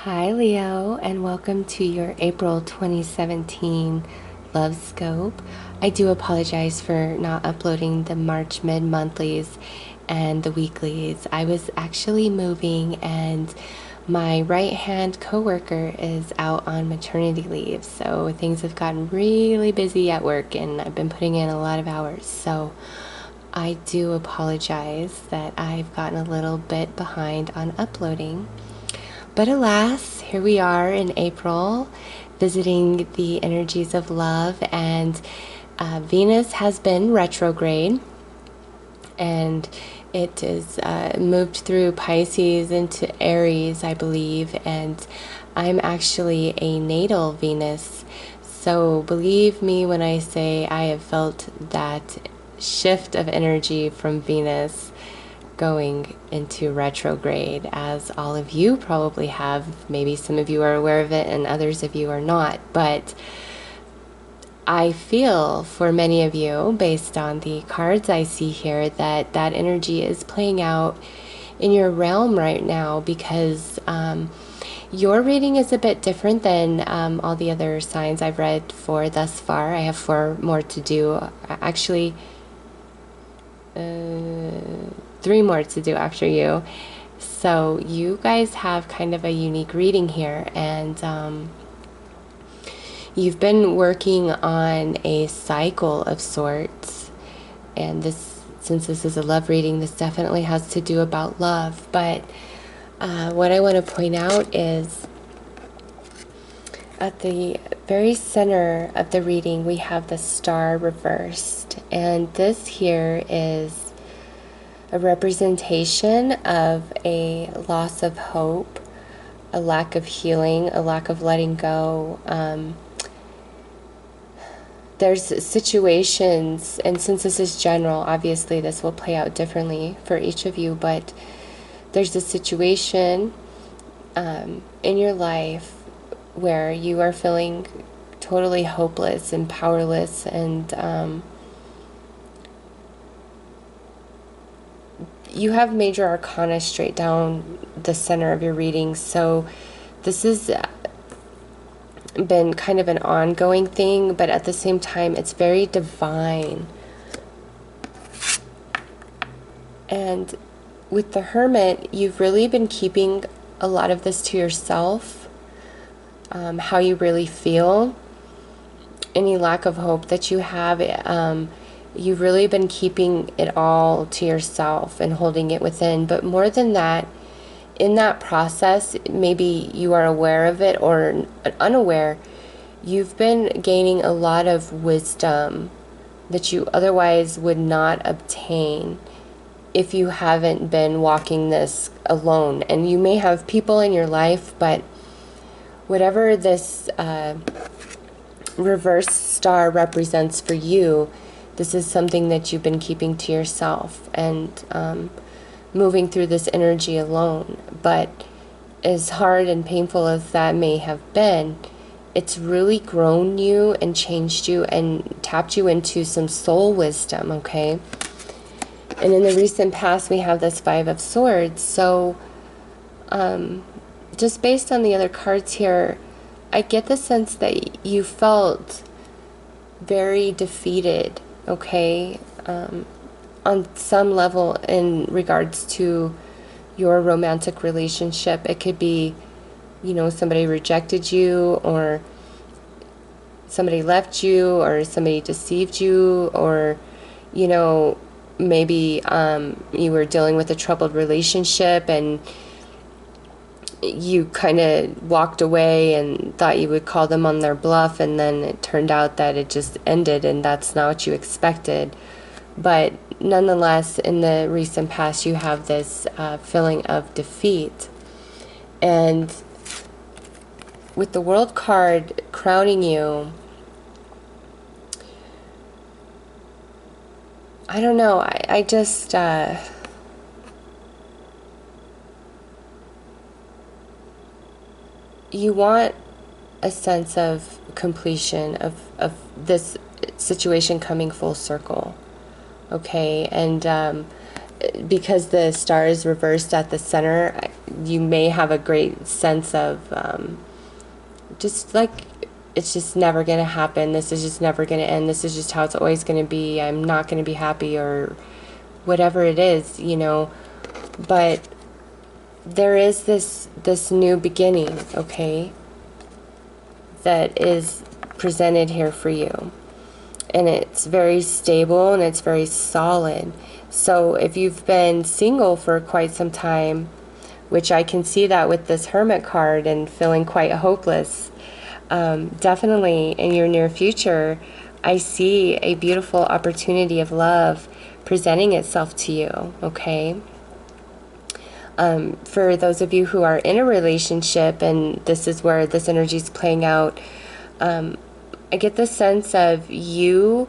Hi Leo, and welcome to your April 2017 Lovescope. I do apologize for not uploading the March mid-monthlies and the weeklies. I was actually moving and my right-hand coworker is out on maternity leave, so things have gotten really busy at work and I've been putting in a lot of hours. So I do apologize that I've gotten a little bit behind on uploading. But alas, here we are in April, visiting the energies of love, and Venus has been retrograde, and it is moved through Pisces into Aries, I believe, and I'm actually a natal Venus. So believe me when I say I have felt that shift of energy from Venus going into retrograde, as all of you probably have. Maybe some of you are aware of it and others of you are not, but I feel for many of you, based on the cards I see here, that that energy is playing out in your realm right now, because your reading is a bit different than all the other signs I've read for thus far. I have 4 more to do. Actually, 3 more to do after you. So you guys have kind of a unique reading here, and you've been working on a cycle of sorts, and this, since this is a love reading, this definitely has to do about love. But what I want to point out is at the very center of the reading we have the star reversed, and this here is a representation of a loss of hope, a lack of healing, a lack of letting go. There's situations, and since this is general, obviously this will play out differently for each of you, but there's a situation in your life where you are feeling totally hopeless and powerless, and you have major arcana straight down the center of your reading. So this has been kind of an ongoing thing, but at the same time it's very divine. And with the Hermit, you've really been keeping a lot of this to yourself, how you really feel, any lack of hope that you have. You've really been keeping it all to yourself and holding it within. But more than that, in that process, maybe you are aware of it or unaware, you've been gaining a lot of wisdom that you otherwise would not obtain if you haven't been walking this alone. And you may have people in your life, but whatever this reverse star represents for you, this is something that you've been keeping to yourself and moving through this energy alone. But as hard and painful as that may have been, it's really grown you and changed you and tapped you into some soul wisdom, okay? And in the recent past, we have this 5 of Swords. So just based on the other cards here, I get the sense that you felt very defeated, okay, on some level in regards to your romantic relationship. It could be, you know, somebody rejected you, or somebody left you, or somebody deceived you, or, you know, maybe you were dealing with a troubled relationship and you kind of walked away and thought you would call them on their bluff, and then it turned out that it just ended and that's not what you expected. But nonetheless, in the recent past, you have this feeling of defeat. And with the World card crowning you, I don't know, I just you want a sense of completion, of this situation coming full circle, okay? And because the star is reversed at the center, you may have a great sense of just like, it's just never going to happen. This is just never going to end. This is just how it's always going to be. I'm not going to be happy, or whatever it is, you know. But there is this new beginning, okay, that is presented here for you. And it's very stable and it's very solid. So if you've been single for quite some time, which I can see that with this Hermit card, and feeling quite hopeless, definitely in your near future, I see a beautiful opportunity of love presenting itself to you, okay? For those of you who are in a relationship, and this is where this energy is playing out, I get the sense of you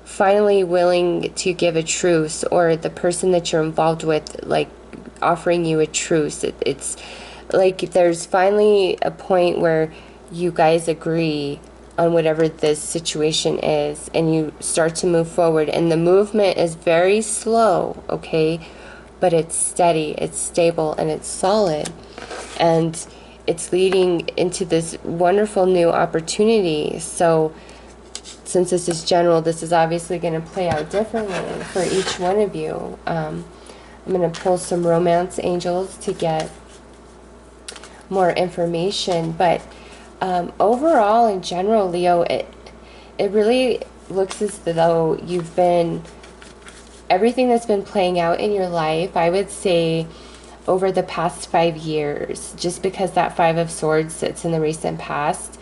finally willing to give a truce, or the person that you're involved with, like, offering you a truce. It's like there's finally a point where you guys agree on whatever this situation is, and you start to move forward. And the movement is very slow, okay? But it's steady, it's stable, and it's solid. And it's leading into this wonderful new opportunity. So since this is general, this is obviously going to play out differently for each one of you. I'm going to pull some romance angels to get more information. But overall, in general, Leo, it really looks as though you've been, everything that's been playing out in your life, I would say, over the past 5 years, just because that Five of Swords sits in the recent past,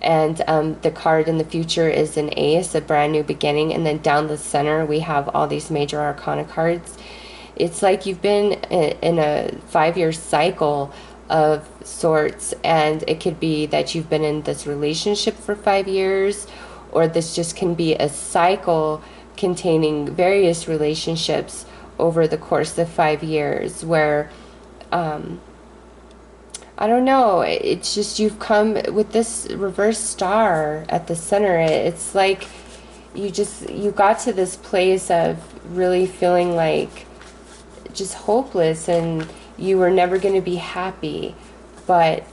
and the card in the future is an ace, a brand new beginning, and then down the center we have all these major arcana cards. It's like you've been in a 5-year cycle of sorts, and it could be that you've been in this relationship for 5 years, or this just can be a cycle containing various relationships over the course of 5 years, where I don't know, it's just you've come with this reverse star at the center. It's like you got to this place of really feeling like just hopeless, and you were never going to be happy. But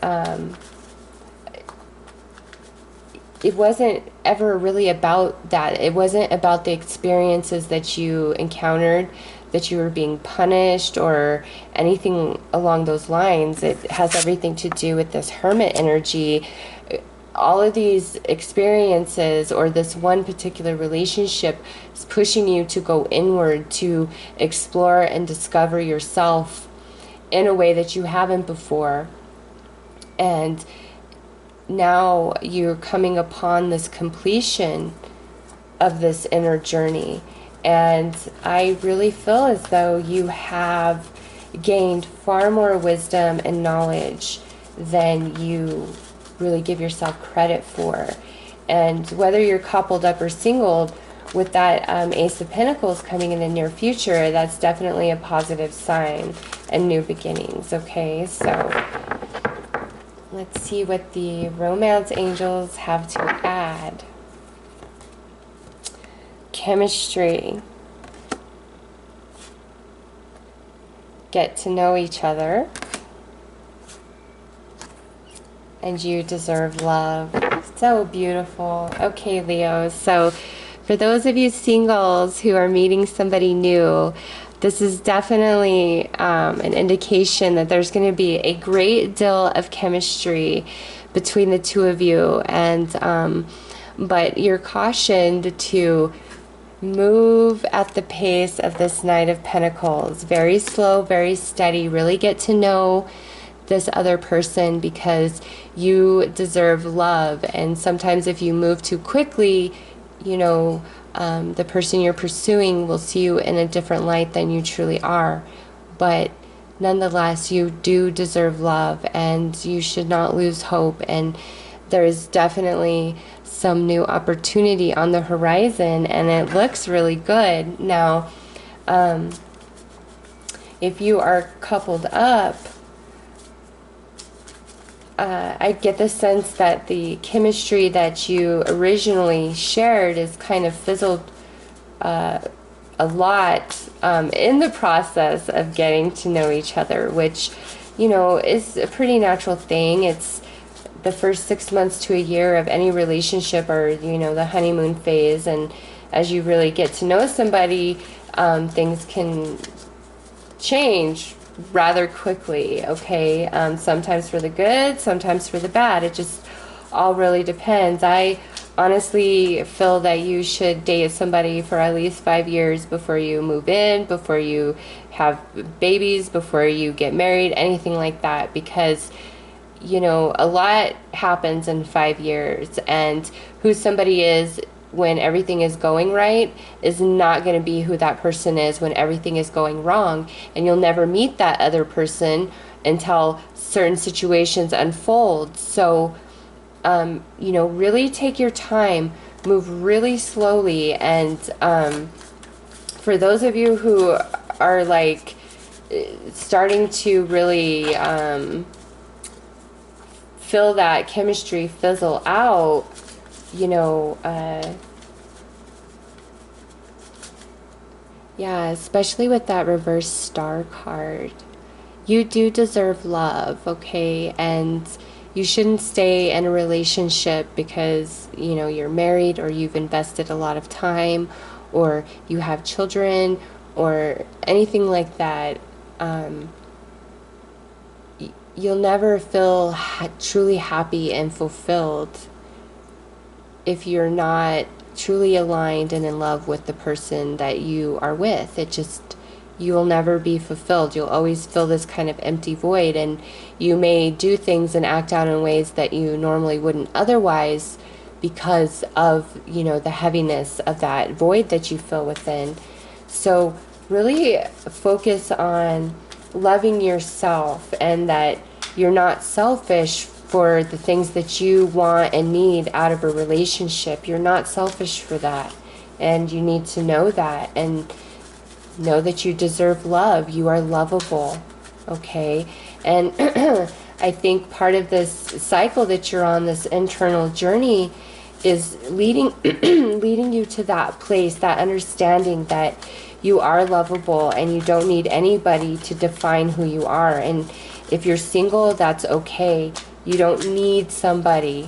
it wasn't ever really about that. It wasn't about the experiences that you encountered, that you were being punished or anything along those lines. It has everything to do with this Hermit energy. All of these experiences, or this one particular relationship, is pushing you to go inward, to explore and discover yourself in a way that you haven't before. And now you're coming upon this completion of this inner journey. And I really feel as though you have gained far more wisdom and knowledge than you really give yourself credit for. And whether you're coupled up or singled, with that Ace of Pentacles coming in the near future, that's definitely a positive sign and new beginnings, okay? So let's see what the romance angels have to add. Chemistry. Get to know each other. And you deserve love. So beautiful. Okay, Leos. So for those of you singles who are meeting somebody new, this is definitely an indication that there's going to be a great deal of chemistry between the two of you. And but you're cautioned to move at the pace of this Knight of Pentacles. Very slow, very steady. Really get to know this other person, because you deserve love. And sometimes if you move too quickly, you know, the person you're pursuing will see you in a different light than you truly are. But nonetheless, you do deserve love, and you should not lose hope. And there is definitely some new opportunity on the horizon, and it looks really good. Now, if you are coupled up, I get the sense that the chemistry that you originally shared is kind of fizzled a lot in the process of getting to know each other, which is a pretty natural thing. It's the first 6 months to a year of any relationship are, the honeymoon phase. And as you really get to know somebody, things can change rather quickly, okay? Sometimes for the good, sometimes for the bad. It just all really depends. I honestly feel that you should date somebody for at least 5 years before you move in, before you have babies, before you get married, anything like that, because a lot happens in 5 years, and who somebody is when everything is going right is not going to be who that person is when everything is going wrong. And you'll never meet that other person until certain situations unfold. So, really take your time, move really slowly. And for those of you who are like starting to really feel that chemistry fizzle out, yeah, especially with that reverse star card. You do deserve love, okay? And you shouldn't stay in a relationship because, you're married or you've invested a lot of time or you have children or anything like that. You'll never feel truly happy and fulfilled if you're not truly aligned and in love with the person that you are with. You will never be fulfilled. You'll always feel this kind of empty void, and you may do things and act out in ways that you normally wouldn't otherwise because of, the heaviness of that void that you feel within. So really focus on loving yourself, and that you're not selfish for the things that you want and need out of a relationship. You're not selfish for that. And you need to know that, and know that you deserve love. You are lovable, okay? And I think part of this cycle that you're on, this internal journey, is leading leading you to that place, that understanding that you are lovable and you don't need anybody to define who you are. And if you're single, that's okay. You don't need somebody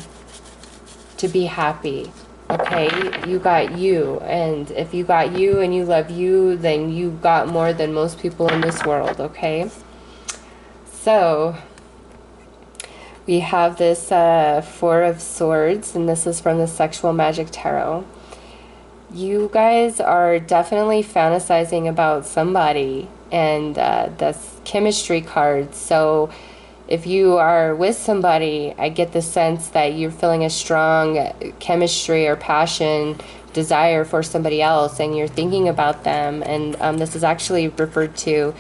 to be happy, okay? You got you, and if you got you and you love you, then you got more than most people in this world, okay? So we have this Four of Swords, and this is from the Sexual Magic Tarot. You guys are definitely fantasizing about somebody, and that's chemistry card. So if you are with somebody, I get the sense that you're feeling a strong chemistry or passion, desire for somebody else, and you're thinking about them. And this is actually referred to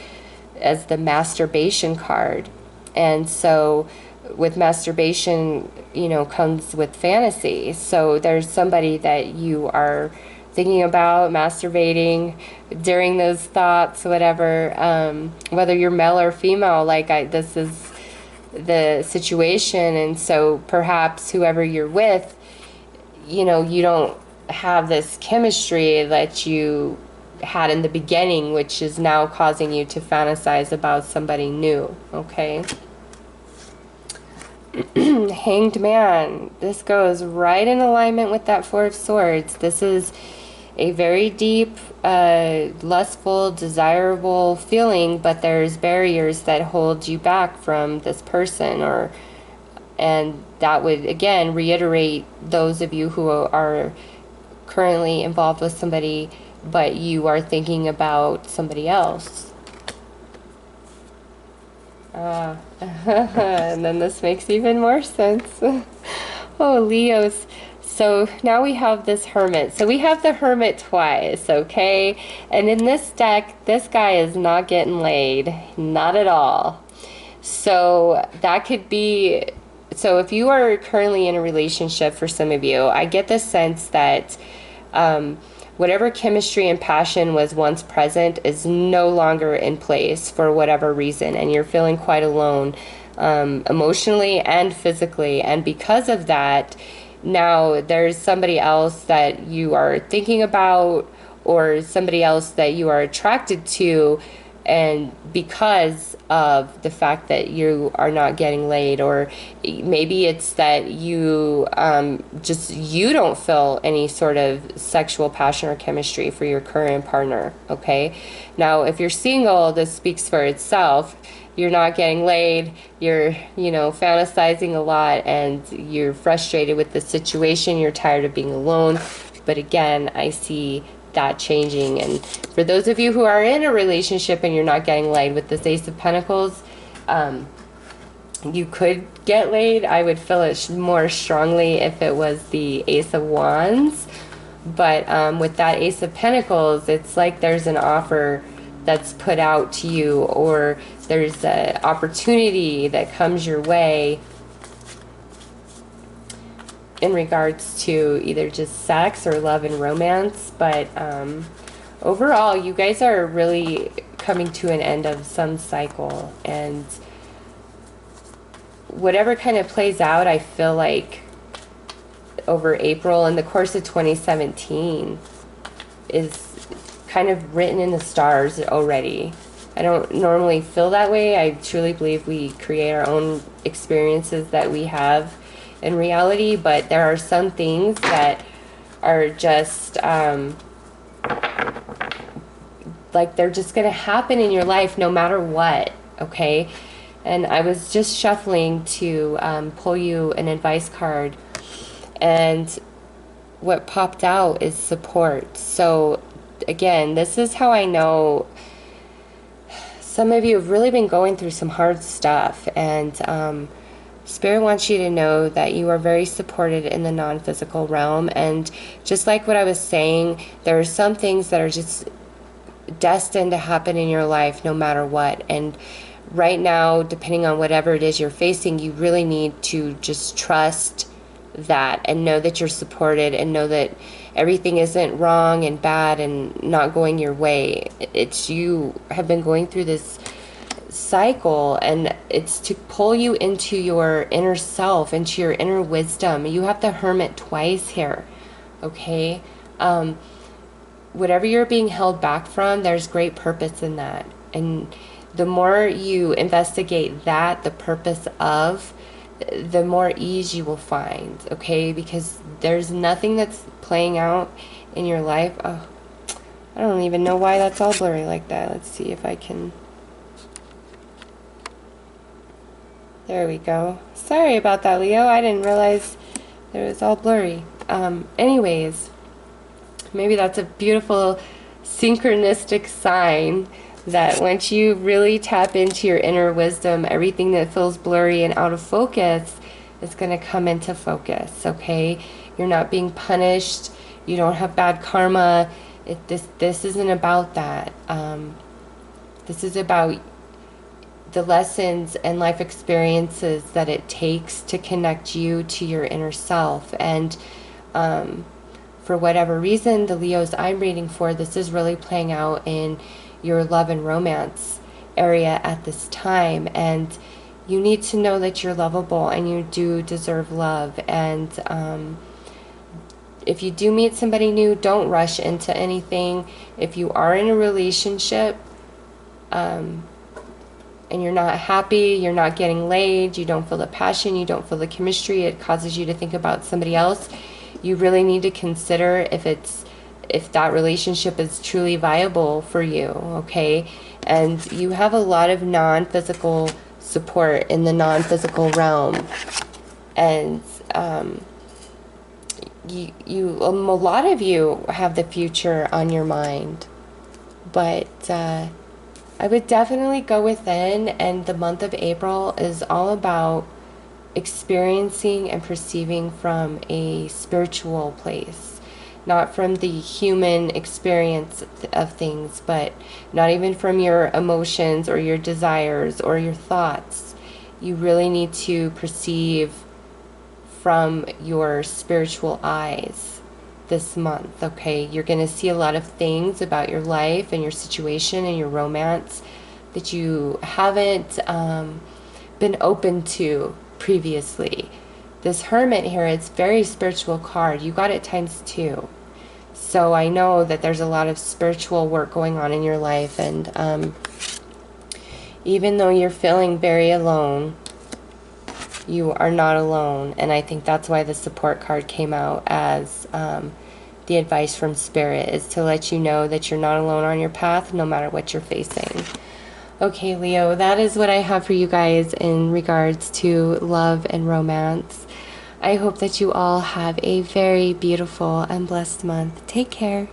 as the masturbation card. And so with masturbation, comes with fantasy. So there's somebody that you are thinking about, masturbating during those thoughts, whatever, whether you're male or female, this is the situation. And so perhaps whoever you're with, you don't have this chemistry that you had in the beginning, which is now causing you to fantasize about somebody new, okay? Hanged Man. This goes right in alignment with that Four of Swords. This is a very deep, lustful, desirable feeling, but there's barriers that hold you back from this person, and that would again reiterate those of you who are currently involved with somebody, but you are thinking about somebody else. And then this makes even more sense. Oh, Leos. So now we have this Hermit. So we have the Hermit twice, okay? And in this deck, this guy is not getting laid. Not at all. So that could be... So if you are currently in a relationship, for some of you, I get the sense that whatever chemistry and passion was once present is no longer in place for whatever reason, and you're feeling quite alone emotionally and physically. And because of that, now there's somebody else that you are thinking about, or somebody else that you are attracted to, and because of the fact that you are not getting laid, or maybe it's that you you don't feel any sort of sexual passion or chemistry for your current partner. Okay, now if you're single, this speaks for itself. You're not getting laid, you're, fantasizing a lot, and you're frustrated with the situation, you're tired of being alone. But again, I see that changing. And for those of you who are in a relationship and you're not getting laid, with this Ace of Pentacles, you could get laid. I would feel it more strongly if it was the Ace of Wands. But with that Ace of Pentacles, it's like there's an offer that's put out to you, or there's an opportunity that comes your way in regards to either just sex or love and romance. But overall, you guys are really coming to an end of some cycle, and whatever kind of plays out, I feel like over April and the course of 2017 is kind of written in the stars already. I don't normally feel that way. I truly believe we create our own experiences that we have in reality, but there are some things that are just like they're just going to happen in your life no matter what, okay? And I was just shuffling to pull you an advice card, and what popped out is support. So again, this is how I know some of you have really been going through some hard stuff, and Spirit wants you to know that you are very supported in the non-physical realm. And just like what I was saying, there are some things that are just destined to happen in your life no matter what. And right now, depending on whatever it is you're facing, you really need to just trust that and know that you're supported, and know that everything isn't wrong and bad and not going your way. It's you have been going through this cycle, and it's to pull you into your inner self, into your inner wisdom. You have the Hermit twice here, okay? Whatever you're being held back from, there's great purpose in that. And the more you investigate that, the purpose of, the more ease you will find, okay? Because there's nothing that's playing out in your life. Oh, I don't even know why that's all blurry like that. Let's see if I can... There we go. Sorry about that, Leo. I didn't realize it was all blurry. Anyways, maybe that's a beautiful synchronistic sign that once you really tap into your inner wisdom, everything that feels blurry and out of focus is going to come into focus, okay? You're not being punished. You don't have bad karma. This isn't about that. This is about the lessons and life experiences that it takes to connect you to your inner self. And for whatever reason, the Leos I'm reading for, this is really playing out in your love and romance area at this time. And you need to know that you're lovable and you do deserve love. And if you do meet somebody new, don't rush into anything. If you are in a relationship and you're not happy, you're not getting laid, you don't feel the passion, you don't feel the chemistry, it causes you to think about somebody else, you really need to consider if that relationship is truly viable for you, okay? And you have a lot of non-physical support in the non-physical realm. And a lot of you have the future on your mind. But I would definitely go within, and the month of April is all about experiencing and perceiving from a spiritual place, not from the human experience of things, but not even from your emotions or your desires or your thoughts. You really need to perceive from your spiritual eyes this month, okay? You're going to see a lot of things about your life and your situation and your romance that you haven't been open to previously. This Hermit here, it's very spiritual card. You got it ×2. So I know that there's a lot of spiritual work going on in your life, and Even though you're feeling very alone, you are not alone. And I think that's why the support card came out as the advice from Spirit, is to let you know that you're not alone on your path, no matter what you're facing. Okay, Leo, that is what I have for you guys in regards to love and romance. I hope that you all have a very beautiful and blessed month. Take care.